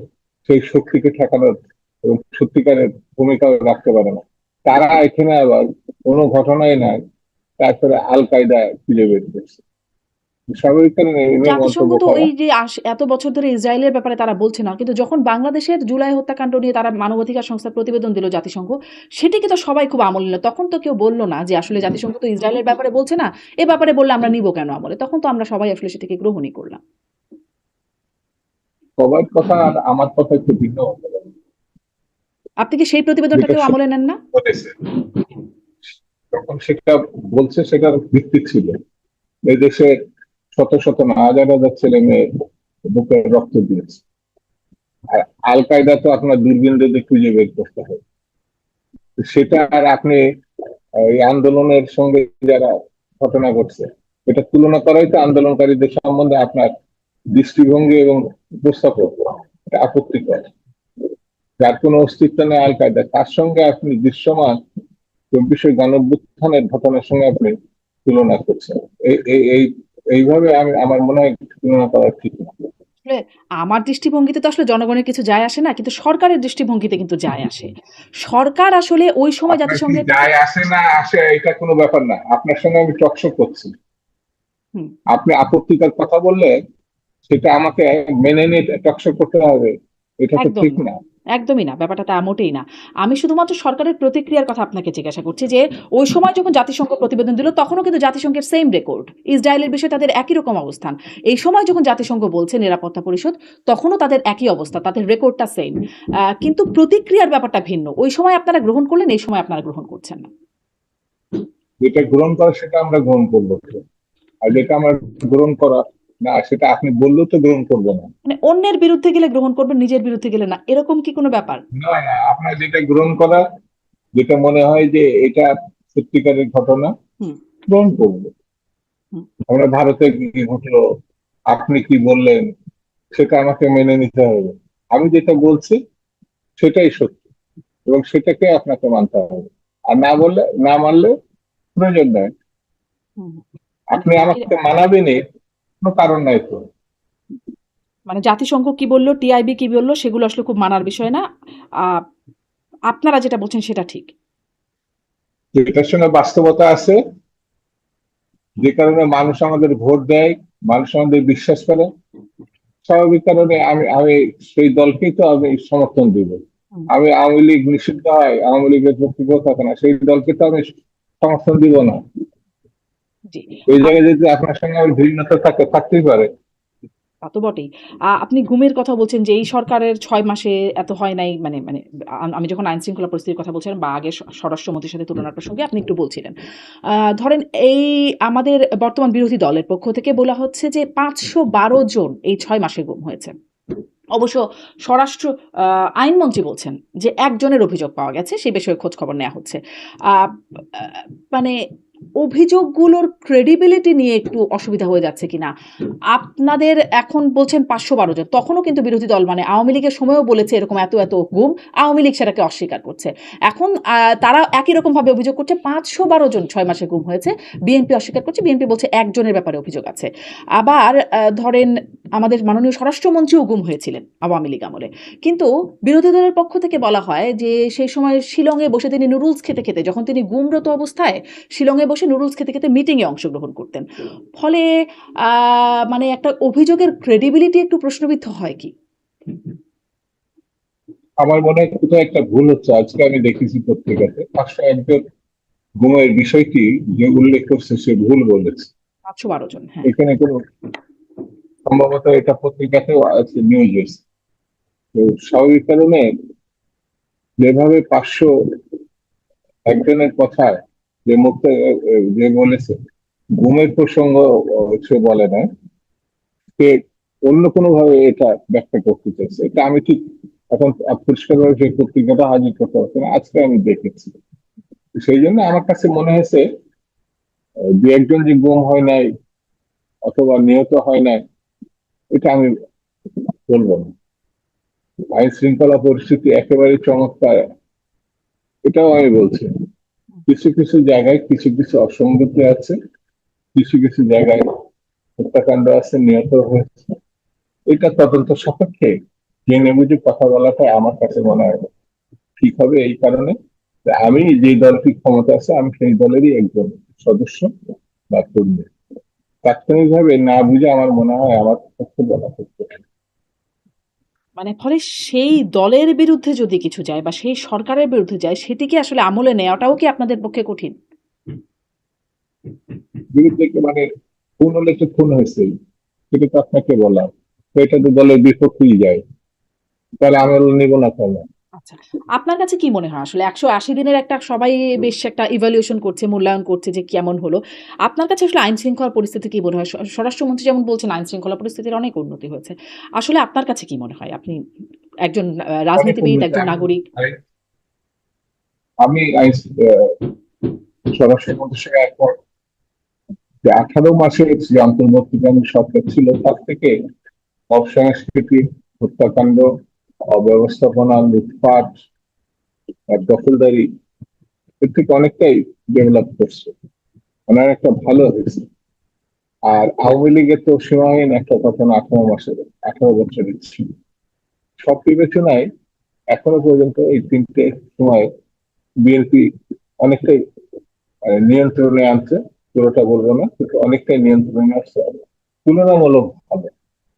সেই শক্তিকে ঠেকানোর এবং সত্যিকারের ভূমিকা রাখতে পারে না, তারা এখানে আবার কোনো ঘটনাই নাই, তারপরে আল কায়দা খুঁজে বের করছে। স্বাভাবিক কারণে এই নিয়ে জাতিসংঘ মন্তব্য তো করা। ওই যে এত বছর ধরে ইসরায়েলের ব্যাপারে তারা বলছে না, কিন্তু যখন বাংলাদেশের জুলাই হত্যাকাণ্ড নিয়ে তারা মানবাধিকার সংস্থার প্রতিবেদন দিল জাতিসংঘ, সেটিকে তো সবাই খুব আমল নিল। তখন তো কেউ বলল না যে আসলে জাতিসংঘ তো ইসরায়েলের ব্যাপারে বলছে না, এ ব্যাপারে বললে আমরা নিব কেন আমলে? তখন তো আমরা সবাই আসলে সেটাকে গ্রহণই করলাম। সবার কথা আর আমার কথা একটু ভিন্ন হতে পারে। আপনি কি সেই যেটা প্রতিবেদনটাকেও আমলে নেন না? বলেছে তখন সেটা বলছে, সেটার ভিত্তি ছিল এই দেশের শত শত না হাজার হাজার ছেলে মেয়ে বুকের রক্ত দিয়েছে, আর আল কায়দা তো আপনার দূরবীন দিয়ে খুঁজে বের করতে হয়। তো সেটা আর আপনি এই আন্দোলনের সঙ্গে যারা ঘটনা ঘটছে এটা তুলনা করাই তো আন্দোলনকারীদের সম্বন্ধে আপনার দৃষ্টিভঙ্গি এবং উপস্থাপক এটা আপত্তিকর। যার কোনো অস্তিত্ব নেই আল কায়দা, তার সঙ্গে আপনি দৃশ্যমান 24 গণঅভ্যুত্থানের ঘটনার সঙ্গে আপনি তুলনা করছেন। এই এই এই- এইভাবে আমার মনে হয় তুলনা করা ঠিক না। আসলে আমার দৃষ্টিভঙ্গিতে তো আসলে জনগণের কিছু যায় আসে না, কিন্তু সরকারের দৃষ্টিভঙ্গিতে কিন্তু যায় আসে। সরকার আসলে ওই সময় আপনার কি জাতিসংঘের, যায় আসে না আসে এটা কোনো ব্যাপার না, আপনার সঙ্গে আমি টকশো করছি, হুম, আপনি আপত্তিকর কথা বললে সেটা আমাকে মেনে নিয়ে টকশো করতে হবে, এটা তো একদম ঠিক না, না। একদমই না। ব্যাপারটা তা মোটেই না। আমি শুধুমাত্র সরকারের প্রতিক্রিয়ার কথা আপনাকে জিজ্ঞাসা করছি যে, ওই সময় যখন জাতিসংঘ প্রতিবেদন দিল, তখনও কিন্তু জাতিসংঘের সেইম রেকর্ড। ইসরায়েলের বিষয়ে তাদের একই রকম অবস্থান। এই সময় যখন জাতিসংঘ বলছে নিরাপত্তা পরিষদ, তখনও তাদের একই অবস্থা, তাদের রেকর্ডটা সেইম। কিন্তু প্রতিক্রিয়ার ব্যাপারটা ভিন্ন। ওই সময় আপনারা গ্রহণ করলেন, এই সময় আপনারা গ্রহণ করছেন না। যেটা গ্রহণ করা সেটা আমরা গ্রহণ করবো, আর যেটা আমার গ্রহণ করা না সেটা আপনি বললেও তো গ্রহণ করবো না। মানে অন্যের বিরুদ্ধে গেলে গ্রহণ করবেন, নিজের বিরুদ্ধে গেলে না। এরকম কি কোনো ব্যাপার? না না, আপনার যেটা গ্রহণ করা, যেটা মনে হয় যে এটা সত্যিকারের ঘটনা, হুম, গ্রহণ করবো। হুম। আমরা ভারতে কি ঘটলো, আপনি কি বললেন, সেটা আমাকে মেনে নিতে হবে। আমি যেটা বলছি সেটাই সত্যি এবং সেটাকে আপনাকে মানতে হবে, আর না বললে, না মানলে প্রয়োজন নাই। হুম, মানে আপনি বাকিরা, আমাকে মানাবেনই, কোনো কারণ নাই তো। মানে জাতিসংঘ কি বলল, টিআইবি কি বলল, সেগুলো আসলে খুব মানার বিষয় না। আহ, আপনারা যেটা বলছেন সেটা ঠিক। এটার সঙ্গে বাস্তবতা আছে, যে কারণে মানুষ আমাদের ভোট দেয়, মানুষ আমাদের বিশ্বাস করে, স্বাভাবিক কারণে আমি আমি সেই দলকেই তো আমি সমর্থন দিব। হুম, আমি আওয়ামী লীগ নিষিদ্ধ হয়, আওয়ামী লীগের পক্ষে থাকে না, সেই দলকে তো আমি সমর্থন দিব না। জি। এই জায়গায় যদি আপনার সঙ্গে আমার ভিন্নতা থাকে, থাকতেই পারে। তা তো বটেই। আপনি গুমের কথা বলছেন যে এই সরকারের ৬ মাসে এত হয় নাই মানে মানে আমি যখন আইন শৃঙ্খলা পরিস্থিতির কথা বলছিলাম বা আগের স্বরাষ্ট্রমন্ত্রীর সাথে তুলনার প্রসঙ্গে আপনি একটু বলছিলেন। ধরেন এই আমাদের বর্তমান বিরোধী দলের পক্ষ থেকে বলা হচ্ছে যে ৫১২ জন এই ৬ মাসে গুম হয়েছে। অবশ্য স্বরাষ্ট্র আইনমন্ত্রী বলছেন যে একজনের অভিযোগ পাওয়া গেছে, সেই বিষয়ে খোঁজ খবর নেওয়া হচ্ছে। আ আ মানে অভিযোগগুলোর ক্রেডিবিলিটি নিয়ে একটু অসুবিধা হয়ে যাচ্ছে কিনা? আপনাদের এখন বলছেন ৫১২ জন। তখনও কিন্তু বিরোধী দল মানে আওয়ামী লীগের সময়ও বলেছে এরকম এত, এত গুম। আওয়ামী লীগ সেটাকে অস্বীকার করছে। এখন তারা একই রকমভাবে অভিযোগ করছে ৫১২ জন ৬ মাসে গুম হয়েছে। বিএনপি অস্বীকার করছে। বিএনপি বলছে একজনের ব্যাপারে অভিযোগ আছে। আবার ধরেন আমাদের মাননীয় স্বরাষ্ট্রমন্ত্রীও গুম হয়েছিলেন আওয়ামী লীগ আমলে। কিন্তু বিরোধী দলের পক্ষ থেকে বলা হয় যে সেই সময় শিলংয়ে বসে তিনি নুডলস খেতে, খেতে যখন তিনি গুমরত অবস্থায় শিলংয়ে বসে নুডলস খেতে, খেতে মিটিংয়ে অংশগ্রহণ করতেন। ফলে আ মানে একটা অভিযোগের ক্রেডিবিলিটি একটু প্রশ্নবিদ্ধ হয় কি? আমার মনে হয় কোথাও একটা ভুল হচ্ছে। আজকে আমি দেখেছি পত্রিকাতে ৫০১ গুমের বিষয়টি যে উল্লেখ করছে সে ভুল বলেছে। ৫১২ জন, হ্যাঁ। এখানে কোনো সম্ভবত এটা পত্রিকাতেও আছে, নিউজ এসেছে। তো স্বাভাবিক কারণে যেভাবে ৫০১ জনের কথা যে মুখে যে বলেছে, ঘুমের প্রসঙ্গ সে বলে না, সে অন্য কোনো ভাবে এটা ব্যাখ্যা করতে চাইছে। এটা আমি ঠিক এখন পরিষ্কার ভাবে সেই পত্রিকাটা হাজির করতে পারছি না, আজকে আমি দেখেছি। সেই জন্য আমার কাছে মনে হয়েছে দু একজন যে গুম হয় নাই অথবা নিহত হয় নাই, এটা আমি বলবো না। আইন শৃঙ্খলা পরিস্থিতি একেবারে চমৎকার, এটাও আমি বলছি। কিছু কিছু জায়গায় কিছু কিছু অসঙ্গতি আছে, কিছু কিছু জায়গায় হত্যাকাণ্ড আছে, নিহত হয়েছে। এটা তদন্ত সাপেক্ষে জেনে বুঝে কথা বলাটা আমার কাছে মনে হয় ঠিক হবে। এই কারণে যে আমি যে দলটি ক্ষমতা আছে আমি সেই দলেরই একজন সদস্য বা কর্মী। তাৎক্ষণিকভাবে না বুঝে আমার মনে হয় আমার পক্ষে বলা করতে। মানে ফলে সেই দলের বিরুদ্ধে যদি কিছু যায় বা সেই সরকারের বিরুদ্ধে যায় সেটিকে আসলে আমলে নেওয়াটাও কি আপনাদের পক্ষে কঠিন? বিরুদ্ধে মানে খুন হলে তো খুন হয়েছে, সেটা তো আপনাকে বললাম। তো এটা তো দলের বিপক্ষেই যায়, তাহলে আমি নিব না কেন? আচ্ছা। আপনার কাছে কি মনে হয় আসলে ১৮০ দিনের একটা সবাই বেশ একটা ইভ্যালুয়েশন করছে, মূল্যায়ন করছে যে কেমন হলো। আপনার কাছে আসলে আইন শৃঙ্খলার পরিস্থিতি কি মনে হয়? স্বরাষ্ট্রমন্ত্রী যেমন বলছেন আইন শৃঙ্খলা পরিস্থিতির অনেক উন্নতি হয়েছে। আসলে আপনার কাছে কি মনে হয়? আপনি একজন অনেক রাজনীতিবিদ, উন্নতি। একজন আমি নাগরিক। আমি স্বরাষ্ট্রমন্ত্রীর সঙ্গে একমত যে 18 মাসের যে অন্তর্বর্তীকালীন সরকার ছিল তার থেকে অপসংস্কৃতি, হত্যাকাণ্ড, অব্যবস্থাপনা, লুটপাট আর দখলদারি এর থেকে অনেকটাই ডেভেলপ করছে। ওনার একটা ভালো হয়েছে। আর আওয়ামী লীগের তো সীমাহীন একটা ঘটনা 18 মাসের, 18 বছরের ছিল। সব বিবেচনায় এখনো পর্যন্ত এই তিনটে সময় বিএনপি অনেকটাই নিয়ন্ত্রণে আনছে। পুরোটা বলবো না, কিন্তু অনেকটাই নিয়ন্ত্রণে আসছে, তুলনামূলক ভাবে।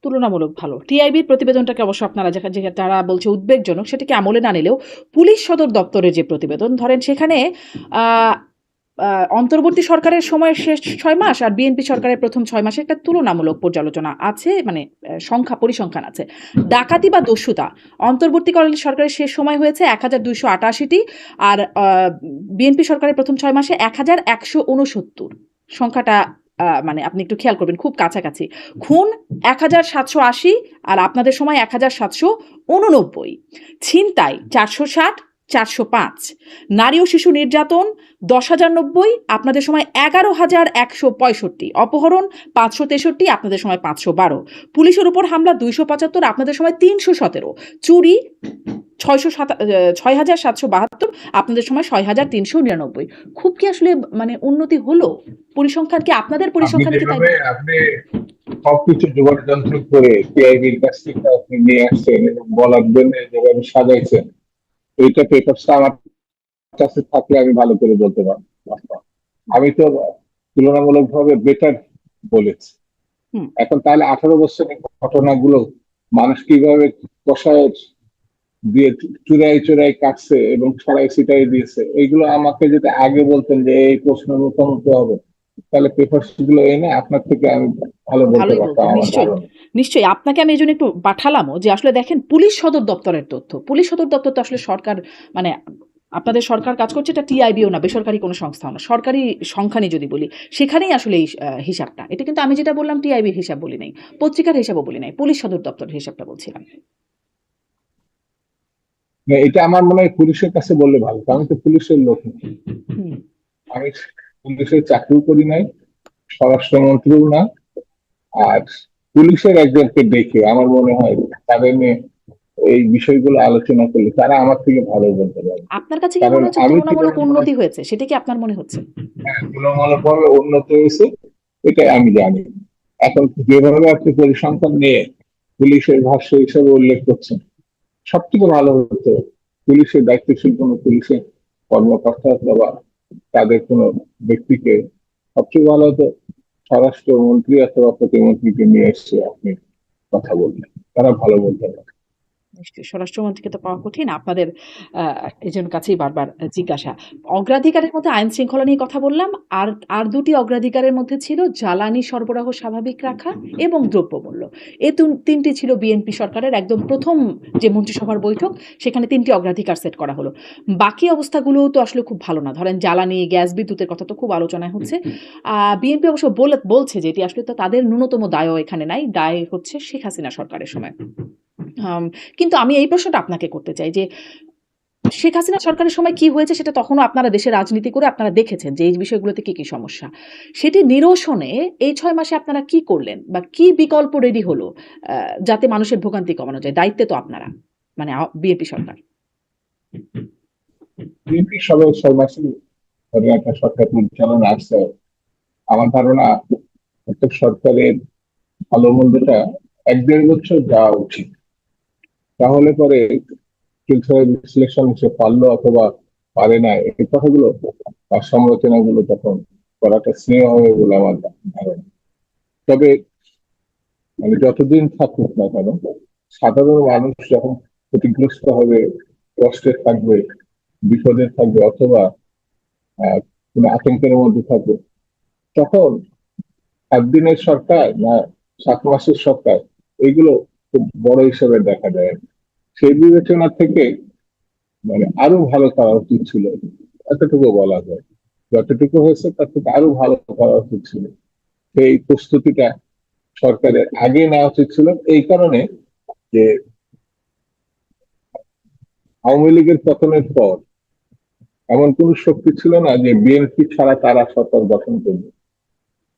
তুলনামূলক ভালো। টিআইবির প্রতিবেদনটাকে অবশ্য আপনারা যে তারা বলছে উদ্বেগজনক সেটাকে আমলে না নিলেও পুলিশ সদর দপ্তরের যে প্রতিবেদন ধরেন সেখানে আ আ অন্তর্বর্তী সরকারের সময়ের শেষ ৬ মাস আর বিএনপি সরকারের ১ম ৬ মাসের একটা তুলনামূলক পর্যালোচনা আছে মানে পরিসংখ্যান আছে। ডাকাতি বা দস্যুতা অন্তর্বর্তীকালীন সরকারের শেষ সময় হয়েছে ১,২৮৮টি আর বিএনপি সরকারের ১ম ৬ মাসে ১,১৬৯ সংখ্যাটা মানে আপনি একটু খেয়াল করবেন খুব কাছাকাছি। খুন ১,৭৮০ আর আপনাদের সময় ১,৭৮৯। ছিনতাই ৪৬০, ৪০৫। নারী ও শিশু নির্যাতন ১০,০৯০, আপনাদের সময় ১১,১৬৫। অপহরণ ৫৬৩, আপনাদের সময় ৫১২। পুলিশের উপর হামলা ২৭৫, আপনাদের সময় ৩১৭। চুরি ৬,৭৭২, আপনাদের সময় ৬,৩৯৯। খুব কি আসলে মানে উন্নতি হলো? পরিসংখ্যান কি আপনাদের আপনি পরিসংখ্যানে কি তাই যেভাবে আপনি সবকিছু জোগাড় যন্ত্র করে টিআইবির কাছ থেকে আপনি নিয়ে আসছেন এবং বলার জন্য যেভাবে সাজাইছেন, এইটা পেপারসটা আমার কাছে থাকলে আমি ভালো করে বলতে পারবো। আমি তো তুলনামূলক ভাবে বেটার বলেছি। হুম। এখন তাহলে 18 বছরের ঘটনাগুলো মানুষ কিভাবে কষায় দিয়ে চুরাই চুরাই কাটছে এবং ছড়াই ছিটাই দিয়েছে, এইগুলো আমাকে যদি আগে বলতেন যে এই প্রশ্নের মুখোমুখি হবে, তাহলে পেপারস গুলো এনে আপনার থেকে আমি ভালো বলতে ভালোই পারতাম বলতেন। আমার নিশ্চয়ই, ধারণা। নিশ্চয়ই। আপনাকে আমি এজন্য একটু পাঠালামও যে আসলে দেখেন পুলিশ সদর দপ্তরের তথ্য। পুলিশ সদর দপ্তর তো আসলে সরকার মানে আপনাদের সরকার কাজ করছে, এটা টিআইবিও না, বেসরকারি কোনো সংস্থাও না। সরকারি সংখ্যানি যদি বলি, সেখানেই আসলে এই হিসাবটা। এটা কিন্তু আমি যেটা বললাম টিআইবির হিসাব বলি নাই। পত্রিকার হিসাবও বলি নাই। পুলিশ সদর দপ্তরের হিসাবটা বলছিলাম। না, এটা আমার মনে হয় পুলিশের কাছে বললে ভালো, কারণ তো পুলিশের লোক না। হুম। আমি পুলিশের চাকরিও করি নাই, স্বরাষ্ট্রমন্ত্রীও না। আর পুলিশের একজনকে দেখে আমার মনে হয় তাদের নিয়ে এই বিষয়গুলো আলোচনা করলে তারা আমার থেকে ভালো বলতে পারে। আপনার কাছে কি কারণ মনে হচ্ছে আমি তুলনামূলক কিভাবে মনে উন্নতি হয়েছে? সেটা কি আপনার মনে হচ্ছে? তুলনামূলকভাবে উন্নত হয়েছে, এটা আমি জানি। এখন যেভাবে আপনি পরিসংখ্যান নিয়ে পুলিশের ভাষ্য হিসেবে উল্লেখ করছেন, সব থেকে ভালো হতো পুলিশের দায়িত্বশীল কোনো পুলিশের কর্মকর্তা অথবা তাদের কোনো ব্যক্তিকে, সবচেয়ে ভালো হতো স্বরাষ্ট্রমন্ত্রী অথবা প্রতিমন্ত্রীকে নিয়ে এসে আপনি কথা বলবেন, তারা ভালো বলতে পারে। নিশ্চয়ই স্বরাষ্ট্রমন্ত্রীকে তো পাওয়া কঠিন। আপনাদের এজন্য কাছেই বারবার জিজ্ঞাসা। অগ্রাধিকারের মধ্যে আইন শৃঙ্খলা নিয়ে কথা বললাম। আর আর ২ টি অগ্রাধিকারের মধ্যে ছিল জ্বালানি সরবরাহ স্বাভাবিক রাখা এবং দ্রব্যমূল্য। এ ৩ টি ছিল বিএনপি সরকারের একদম ১ম যে মন্ত্রিসভার বৈঠক, সেখানে ৩ টি অগ্রাধিকার সেট করা হলো। বাকি অবস্থাগুলোও তো আসলে খুব ভালো না। ধরেন জ্বালানি, গ্যাস, বিদ্যুতের কথা তো খুব আলোচনায় হচ্ছে। বিএনপি অবশ্য বলছে যে এটি আসলে তো তাদের ন্যূনতম দায়ও এখানে নাই। দায় হচ্ছে শেখ হাসিনা সরকারের সময়। আম কিন্তু আমি এই প্রশ্নটা আপনাকে করতে চাই যে, শেখ হাসিনা সরকারের সময় কি হয়েছে সেটা তখনও আপনারা দেশে রাজনীতি করে আপনারা দেখেছেন যে এই বিষয়গুলোতে কি, কি সমস্যা। সেটি নিরসনে এই ৬ মাসে আপনারা কি করলেন? বা কি বিকল্প রেডি হলো আ যাতে মানুষের ভোগান্তি কমানো যায়? দায়িত্বে তো আপনারা। মানে বিএনপি সরকার। বিএনপি সবাই ৬ মাসে ধরে একটা সরকার পরিচালনা আসছে। আমার ধারণা প্রত্যেক সরকারের ভালো মন্দটা ১-১.৫ বছর যাওয়া উচিত, তাহলে পরে ফিল্টার বিশ্লেষণ সে পারলো অথবা পারে না এই কথাগুলো বা সমালোচনাগুলো তখন করাটা স্নেহ হবে বলে আমার ধারণা। তবে মানে যতদিন থাকুক না কেন, সাধারণ মানুষ যখন ক্ষতিগ্রস্ত হবে, কষ্টে থাকবে, বিপদে থাকবে অথবা কোনো আতঙ্কের মধ্যে থাকবে, তখন 7 দিনের সরকার না 7 মাসের সরকার, এইগুলো খুব বড় হিসেবে দেখা যায়। সেই বিবেচনা থেকে মানে আরো ভালো করা উচিত ছিল, এতটুকু বলা যায়। যতটুকু হয়েছে তার থেকে আরো ভালো করা উচিত ছিল। সেই প্রস্তুতিটা সরকারের আগে নেওয়া উচিত ছিল, এই কারণে যে আওয়ামী লীগের পতনের পর এমন কোন শক্তি ছিল না যে বিএনপি ছাড়া তারা সরকার গঠন করবে।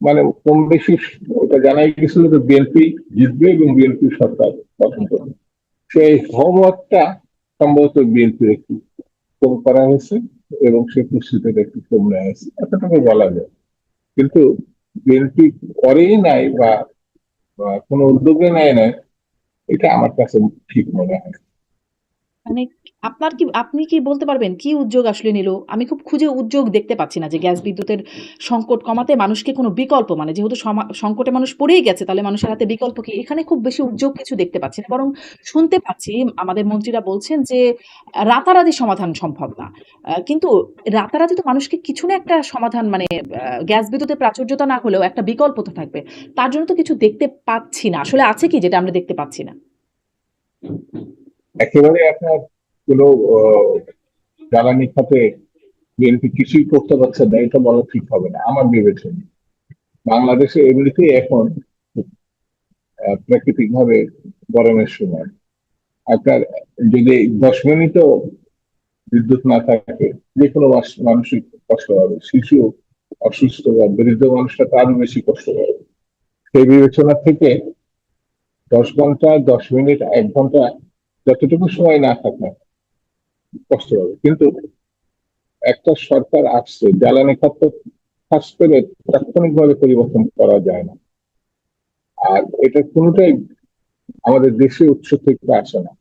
মানে কম বেশি ওটা জানাই গেছিল যে বিএনপি জিতবে এবং বিএনপি সরকার গঠন করবে। সেই হোমওয়ার্কটা সম্ভবত বিএনপি একটু কম করা হয়েছে এবং সেই প্রস্তুতিটা একটু কম নেওয়া হয়েছে, এতটুকু বলা যায়। কিন্তু বিএনপি করেই নাই বা কোনো উদ্যোগে নেয় নাই, এটা আমার কাছে ঠিক মনে হয়। মানে আপনি কি বলতে পারবেন কি উদ্যোগ আসলে নিল? আমি খুব খুঁজে উদ্যোগ দেখতে পাচ্ছি না যে গ্যাস বিদ্যুতের সংকট কমাতে মানুষকে কোনো বিকল্প মানে যেহেতু সংকটে মানুষ পড়েই গেছে তাহলে মানুষের হাতে বিকল্প কি? এখানে খুব বেশি উদ্যোগ কিছু দেখতে পাচ্ছি না। বরং শুনতে পাচ্ছি আমাদের মন্ত্রীরা বলছেন যে রাতারাতি সমাধান সম্ভব না। কিন্তু রাতারাতি তো মানুষকে কিছু না একটা সমাধান মানে গ্যাস বিদ্যুতের প্রাচুর্যতা না হলেও একটা বিকল্প তো থাকবে। তার জন্য তো কিছু দেখতে পাচ্ছি না। আসলে আছে কি যেটা আমরা দেখতে পাচ্ছি না? একেবারে আপনার কোনো আহ, জ্বালানি খাতে বিএনপি কিছুই করতে পারছে না এটা বলা ঠিক হবে না আমার বিবেচনা। বাংলাদেশে এমনিতেই এখন প্রাকৃতিক ভাবে গরমের সময় আপনার যদি 10 মিনিটও বিদ্যুৎ না থাকে, যে কোনো মানুষই কষ্ট পাবে, শিশু, অসুস্থ বা বৃদ্ধ মানুষটা তো আরো বেশি কষ্ট পাবে। সেই বিবেচনা থেকে 10 ঘন্টা, 10 মিনিট, 1 ঘন্টা যতটুকু সময় না থাকে কষ্ট হবে। কিন্তু একটা সরকার আসছে, জ্বালানি খাত খাস করে তাৎক্ষণিকভাবে পরিবর্তন করা যায় না। আর এটা কোনোটাই আমাদের দেশীয় উৎস থেকে আসে না,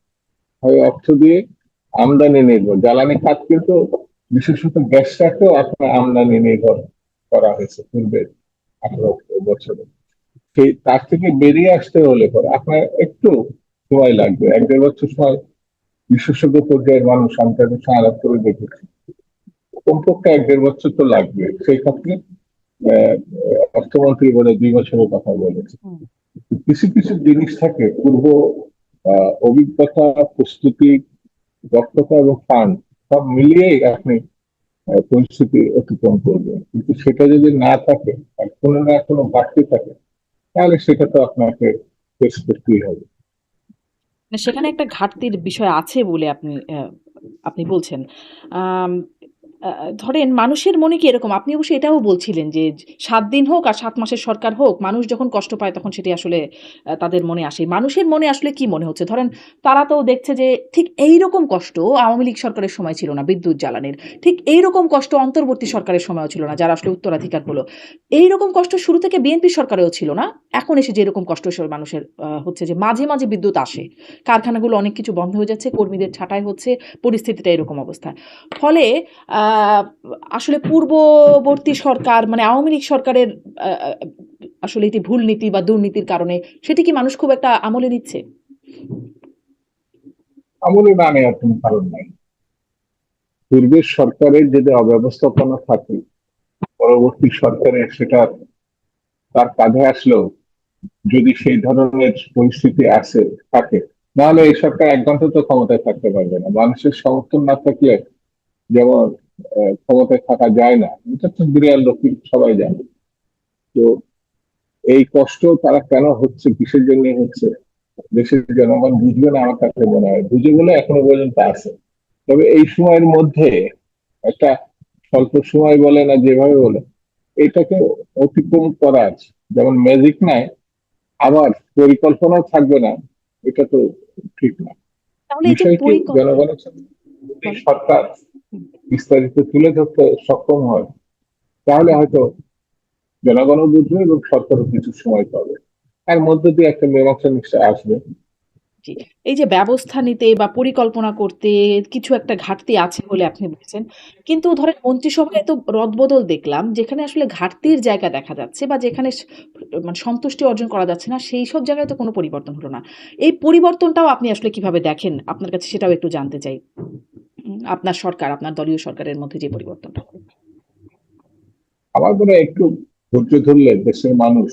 হয় অর্থ দিয়ে, আমদানি নির্ভর। জ্বালানি খাত কিন্তু বিশেষত গ্যাসটাকেও আপনার আমদানি নির্ভর করা হয়েছে পূর্বে 18 বছরে। সেই তার থেকে বেরিয়ে আসতে হলে পরে আপনার একটু সময় লাগবে, 1-1.5 বছর সময়। বিশেষজ্ঞ পর্যায়ের মানুষ আমি তাদের সঙ্গে আলাপ করে দেখেছি, কমপক্ষে 1-1.5 বছর তো লাগবে। সেই ক্ষেত্রে আহ, অর্থমন্ত্রী বলে 2 বছরের কথা বলেছে। হুম। কিছু কিছু জিনিস থাকে পূর্ব অভিজ্ঞতা, প্রস্তুতি, দক্ষতা এবং ফান্ড সব মিলিয়েই আপনি পরিস্থিতি অতিক্রম করবেন। কিন্তু সেটা যদি না থাকে আর কোনো না কোনো ঘাটতি থাকে, তাহলে সেটা তো আপনাকে ফেস করতেই হবে। না, সেখানে একটা ঘাটতির বিষয় আছে বলে আপনি বলছেন। আম আ ধরেন মানুষের মনে কি এরকম, আপনি অবশ্য এটাও বলছিলেন যে ৭ দিন হোক আর ৭ মাসের সরকার হোক, মানুষ যখন কষ্ট পায় তখন সেটি আসলে তাদের মনে আসে। মানুষের মনে আসলে কি মনে হচ্ছে? ধরেন তারা তো দেখছে যে ঠিক এইরকম কষ্ট আওয়ামী লীগ সরকারের সময় ছিল না বিদ্যুৎ জ্বালানির। ঠিক এইরকম কষ্ট অন্তর্বর্তী সরকারের সময়ও ছিল না, যারা আসলে উত্তরাধিকার হলো। এইরকম কষ্ট শুরু থেকে বিএনপি সরকারেও ছিল না। এখন এসে যে এরকম কষ্ট মানুষের হচ্ছে যে মাঝে, মাঝে বিদ্যুৎ আসে। কারখানাগুলো অনেক কিছু বন্ধ হয়ে যাচ্ছে, কর্মীদের ছাঁটাই হচ্ছে, পরিস্থিতিটা এরকম অবস্থা। ফলে আ আসলে পূর্ববর্তী সরকার মানে আওয়ামী লীগ সরকারের আ আ আসলে এটি ভুল নীতি বা দুর্নীতির কারণে সেটি কি মানুষ খুব একটা আমলে নিচ্ছে? আমলে না নেওয়ার কোনো কারণ নাই। পূর্বের সরকারের যদি অব্যবস্থাপনা থাকে, পরবর্তী সরকারের সেটা তার কাঁধে আসলেও যদি সেই ধরনের পরিস্থিতি আসে থাকে, নাহলে এই সরকার 1 ঘন্টা তো ক্ষমতায় থাকতে পারবে না। মানুষের সমর্থন না থাকলে যেমন ক্ষমতায় থাকা যায় না, এটা তো বিরিয়াল লোক সবাই জানে। তো এই কষ্ট তারা কেন হচ্ছে, কিসের জন্য হচ্ছে, দেশের জনগণ বুঝবে না আমার কাছে মনে হয়, বুঝে বলে এখনো পর্যন্ত আছে। তবে এই সময়ের মধ্যে একটা স্বল্প সময় বলে না যেভাবে বলে, এটাকে অতিক্রম করার যেমন ম্যাজিক নাই, আবার পরিকল্পনাও থাকবে না, এটা তো ঠিক না। তাহলে এই যে বিষয়টি জনগণের সামনে যদি বলেন। সরকার হুম, বিস্তারিত তুলে ধরতে সক্ষম হয়, তাহলে হয়তো জনগণও বুঝবে এবং সরকারও কিছু সময় পাবে, এর মধ্যে দিয়ে একটা মীমাংসা নিশ্চয় আসবে। জি। এই যে ব্যবস্থা নিতে বা পরিকল্পনা করতে কিছু একটা ঘাটতি আছে বলে আপনি বলছেন। কিন্তু ধরেন মন্ত্রিসভায় তো রদবদল দেখলাম, যেখানে আসলে ঘাটতির জায়গা দেখা যাচ্ছে বা যেখানে মানে সন্তুষ্টি অর্জন করা যাচ্ছে না, সেইসব জায়গায় তো কোনো পরিবর্তন হলো না। এই পরিবর্তনটাও আপনি আসলে কিভাবে দেখেন? আপনার কাছে সেটাও একটু জানতে চাই। আপনার সরকার, আপনার দলীয় সরকারের মধ্যে যে পরিবর্তনটা হলো। আমার মনে হয় একটু ধৈর্য ধরলে দেশের মানুষ,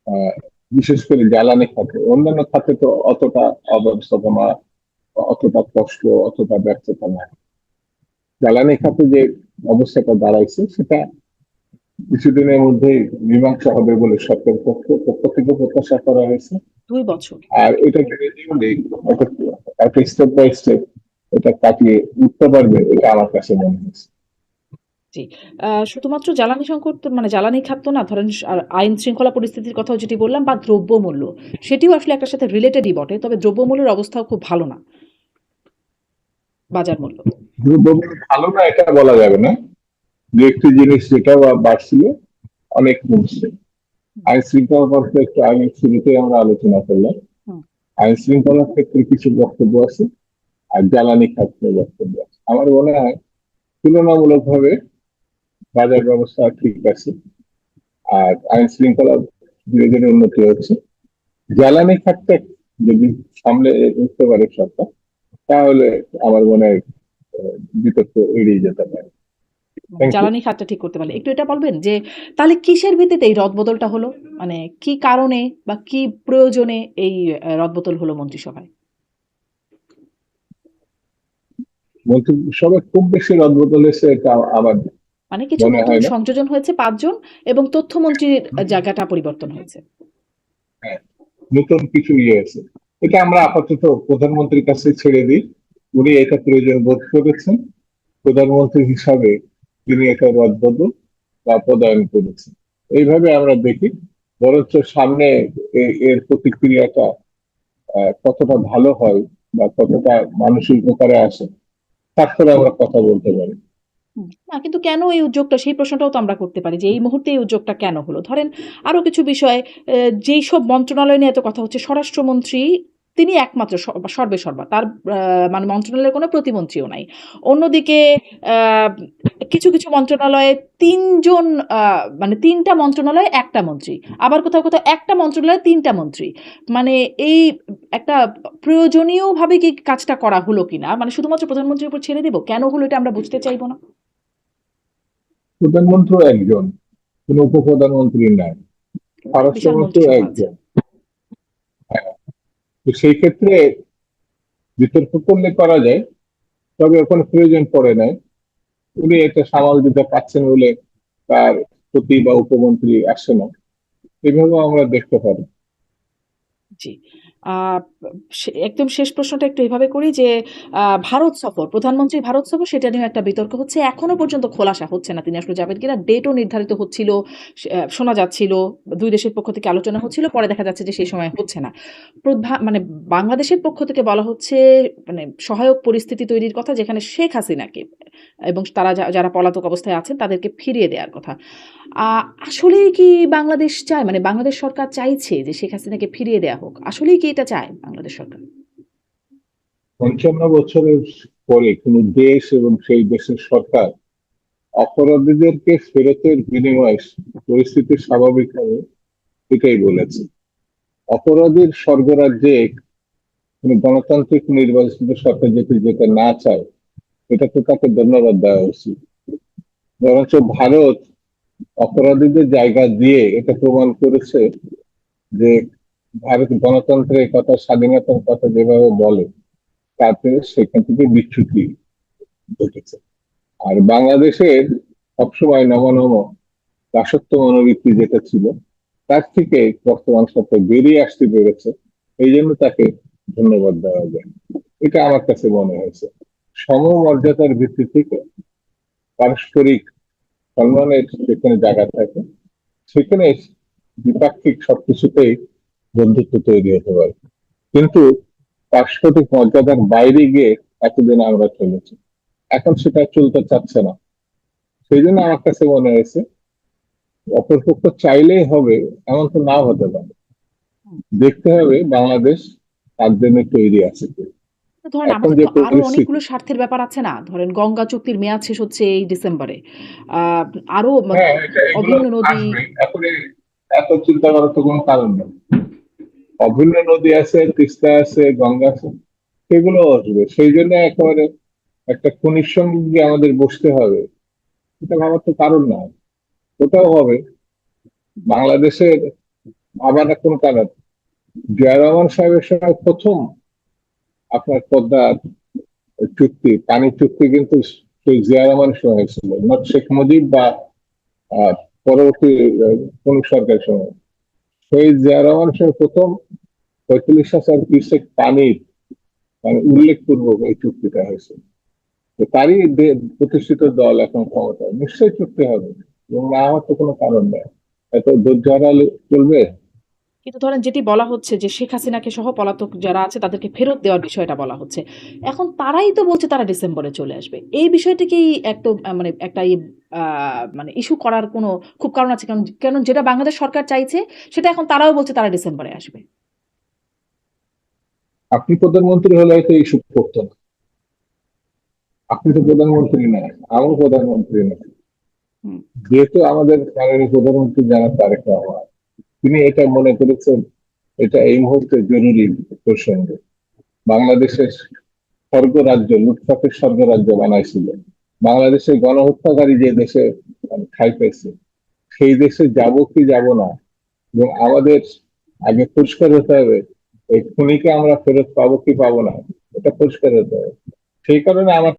আহ, বিশেষ করে জ্বালানি খাতে, অন্যান্য খাতে তো অতটা অব্যবস্থাপনা, অতটা কষ্ট, অতটা ব্যর্থতা নাই। জ্বালানি খাতে যে অবস্থাটা দাঁড়াইছে সেটা কিছুদিনের মধ্যেই মীমাংসা হবে বলে সরকারের পক্ষ থেকে প্রত্যাশা করা হয়েছে। ২ বছর। আর এটা গ্রাজুয়ালি একটা স্টেপ বাই স্টেপ এটা কাটিয়ে উঠতে পারবে, এটা আমার কাছে মনে হচ্ছে। জি। শুধুমাত্র জ্বালানি সংকট মানে জ্বালানি খাত তো না, ধরেন আর আইন শৃঙ্খলা পরিস্থিতির কথাও যেটি বললাম বা দ্রব্যমূল্য, সেটিও আসলে একটার সাথে রিলেটেডই বটে। তবে দ্রব্যমূল্যের অবস্থাও খুব ভালো না, বাজার মূল্য। দ্রব্যমূল্য ভালো না এটা বলা যাবে না, যে একটি জিনিস যেটা বাড়ছিল অনেক কমছে। হুম, আইন শৃঙ্খলা বলতে একটু আগে শুরুতেই আমরা আলোচনা করলাম, হুম। আইন শৃঙ্খলার ক্ষেত্রে কিছু বক্তব্য আছে আর জ্বালানি খাতের বক্তব্য আছে। আমার মনে হয় তুলনামূলক ভাবে বাজার ব্যবস্থা ঠিক আছে, আর আইন শৃঙ্খলা ধীরে ধীরে উন্নতি হচ্ছে। জ্বালানি খাতটা যদি সামলে উঠতে পারে সরকার, তাহলে আমার মনে হয় বিতর্ক এড়িয়ে যেতে পারে। মানে থ্যাংক ইউ। জ্বালানি খাতটা ঠিক করতে পারলে। একটু এটা বলবেন যে তাহলে কিসের ভিত্তিতে এই রদবদলটা হলো? মানে কি কারণে বা কি প্রয়োজনে এই রদবদল হলো মন্ত্রিসভায়? মন্ত্রিসভা খুব বেশি রদবদল হয়েছে এটা আমার মানে কিছু মনে নতুন হয় না। সংযোজন হয়েছে ৫ জন এবং তথ্যমন্ত্রীর জায়গাটা পরিবর্তন হয়েছে। হ্যাঁ, নতুন কিছু ইয়ে আছে, এটা আমরা আপাতত প্রধানমন্ত্রীর কাছে ছেড়ে দিই। উনি এটা প্রয়োজন বোধ করেছেন, প্রধানমন্ত্রী হিসাবে তিনি এটা রদবদল বা পদায়ন করেছেন, এইভাবে আমরা দেখি। বরঞ্চ সামনে এর প্রতিক্রিয়াটা কতটা ভালো হয় বা কতটা মানুষের উপকারে আসে, তারপরে আমরা কথা বলতে পারি। না, কিন্তু কেন এই উদ্যোগটা, সেই প্রশ্নটাও তো আমরা করতে পারি যে এই মুহূর্তে এই উদ্যোগটা কেন হলো? ধরেন আরো কিছু বিষয় যেইসব মন্ত্রণালয় নিয়ে এত কথা হচ্ছে, স্বরাষ্ট্রমন্ত্রী তিনি একমাত্র সর্বে সর্বা, তার মানে মন্ত্রণালয়ের কোনো প্রতিমন্ত্রীও নাই। অন্যদিকে আহ, কিছু কিছু মন্ত্রণালয়ে তিনজন, মানে তিনটা মন্ত্রণালয়ে একটা মন্ত্রী, আবার কোথাও কোথাও একটা মন্ত্রণালয়ে তিনটা মন্ত্রী। মানে এই একটা প্রয়োজনীয় ভাবে কি কাজটা করা হলো কিনা, মানে শুধুমাত্র প্রধানমন্ত্রীর উপর ছেড়ে দিব, কেন হলো এটা আমরা বুঝতে চাইবো না? প্রধানমন্ত্রী একজন, কোন উপপ্রধানমন্ত্রী নাই, বিশাল স্বরাষ্ট্রমন্ত্রীও মন্ত্রিসভা আছে। একজন। হ্যাঁ, তো সেই ক্ষেত্রে বিতর্ক করলে করা যায়, তবে ওখানে প্রয়োজন পড়ে নাই। উনি এটা সামাল দিতে পারছেন বলে তার প্রতি বা উপমন্ত্রী আসে না, এভাবেও আমরা দেখতে পারি। জি। আহ, একদম শেষ প্রশ্নটা একটু এভাবে করি যে ভারত সফর, প্রধানমন্ত্রীর ভারত সফর, সেটা নিয়ে একটা বিতর্ক হচ্ছে, এখনো পর্যন্ত খোলাসা হচ্ছে না তিনি আসলে যাবেন কিনা। ডেটও নির্ধারিত হচ্ছিল, শোনা যাচ্ছিল, দুই দেশের পক্ষ থেকে আলোচনা হচ্ছিল, পরে দেখা যাচ্ছে যে সেই সময় হচ্ছে না। মানে বাংলাদেশের পক্ষ থেকে বলা হচ্ছে মানে সহায়ক পরিস্থিতি তৈরির কথা, যেখানে শেখ হাসিনাকে এবং তারা যারা পলাতক অবস্থায় আছেন তাদেরকে ফিরিয়ে দেওয়ার কথা। আসলেই কি বাংলাদেশ চায়, মানে বাংলাদেশ সরকার চাইছে যে শেখ হাসিনাকে ফিরিয়ে দেয়া হোক? আসলেই কি এটা চায় বাংলাদেশ সরকার? 55 বছরের পরে কোন দেশ এবং সেই দেশের সরকার অপরাধীদেরকে ফেরতের বিনিময়ে পরিস্থিতি স্বাভাবিক হবে, এটাই বলেছে। অপরাধীর স্বর্গরাজ্যে কোন গণতান্ত্রিক নির্বাচিত সরকার যদি যেতে না চায়, এটা তো তাকে ধন্যবাদ দেওয়া উচিত। বরঞ্চ ভারত অপরাধীদের জায়গা দিয়ে এটা প্রমাণ করেছে যে ভারত গণতন্ত্রের কথা, স্বাধীনতার কথা যেভাবে বলে, তাতে সেখান থেকে বিচ্যুতি ঘটেছে। আর বাংলাদেশের সবসময় নমনম দাসত্ব মনোবৃত্তি যেটা ছিল, তার থেকে বর্তমান সরকার বেরিয়ে আসতে পেরেছে, এই জন্য তাকে ধন্যবাদ দেওয়া যায়। এটা আমার কাছে মনে হয়েছে। সমমর্যাদার ভিত্তি থেকে পারস্পরিক সম্মানের যেখানে জায়গা থাকে, সেখানে দ্বিপাক্ষিক সবকিছুতেই বন্ধুত্ব তৈরি হতে পারে। কিন্তু পারস্পরিক মর্যাদার বাইরে গিয়ে এতদিন আমরা চলেছি, এখন সেটা চলতে চাচ্ছে না। সেই জন্য আমার কাছে মনে হয়েছে অপরপক্ষ চাইলেই হবে এমন তো নাও হতে পারে। দেখতে হবে বাংলাদেশ তার জন্য তৈরি আছে কি। ধরেন এখন আমাদের যে তো আরো পরিস্থিতি, অনেকগুলো স্বার্থের ব্যাপার আছে না, ধরেন গঙ্গা চুক্তির মেয়াদ শেষ হচ্ছে এই ডিসেম্বরে। আহ আরো হ্যাঁ এগুলো অভিন্ন নদী। আসবে, এখন এত চিন্তা করার তো কোনো কারণ নেই। অভিন্ন নদী আছে, তিস্তা আছে, গঙ্গা আছে, সেগুলো আসবে। সেই জন্য একেবারে একটা খনির সঙ্গে গিয়ে আমাদের বসতে হবে, এটা ভাবার তো কারণ না। ওটাও হবে। বাংলাদেশের আবার কোন কারণ, জিয়া রহমান সাহেবের সময় প্রথম আপনার পদ্মা চুক্তি, পানি চুক্তি কিন্তু সেই জিয়া রহমানের সময় হয়েছিল, নট শেখ মুজিব বা আহ, পরবর্তী কোন সরকারের সময়। সেই জিয়া রহমানের সময় প্রথম 45,000 কিউসেক পানির মানে উল্লেখপূর্বক এই চুক্তিটা হয়েছে। তো তারই প্রতিষ্ঠিত দল এখন ক্ষমতায়, নিশ্চয়ই চুক্তি হবে, এবং না হওয়ার তো কোনো কারণ নেই। এত ধৈর্য হারালে চলবে? কিন্তু ধরেন যেটি বলা হচ্ছে যে শেখ হাসিনাকে সহ পলাতক যারা আছে তাদেরকে ফেরত দেওয়ার বিষয়টা বলা হচ্ছে, এখন তারাই তো বলছে তারা ডিসেম্বরে চলে আসবে। এই বিষয়টিকেই একটু মানে একটা মানে ইস্যু করার কোনো খুব কারণ আছে, কারণ কারণ যেটা বাংলাদেশ সরকার চাইছে সেটা এখন তারাও বলছে তারা ডিসেম্বরে আসবে। আপনি প্রধানমন্ত্রী হলে হয়তো ইস্যু করতো না। আপনি তো প্রধানমন্ত্রী না, আমিও প্রধানমন্ত্রী না। হুম। যেহেতু আমাদের মাননীয় প্রধানমন্ত্রী জনাব তারেক রহমান, তিনি এটা মনে করেছেন এটা এই মুহূর্তে জরুরি প্রসঙ্গ। বাংলাদেশের স্বর্গরাজ্য, লুটপাটের স্বর্গরাজ্য বানাইছিল, বাংলাদেশের গণহত্যাকারী যে দেশে ঠাঁই পেয়েছে, সেই দেশে যাব কি যাব না, এবং আমাদের আগে পরিষ্কার হতে হবে এই খুনিকে আমরা ফেরত পাবো কি পাবো না, এটা পরিষ্কার হতে হবে। সেই কারণে আমার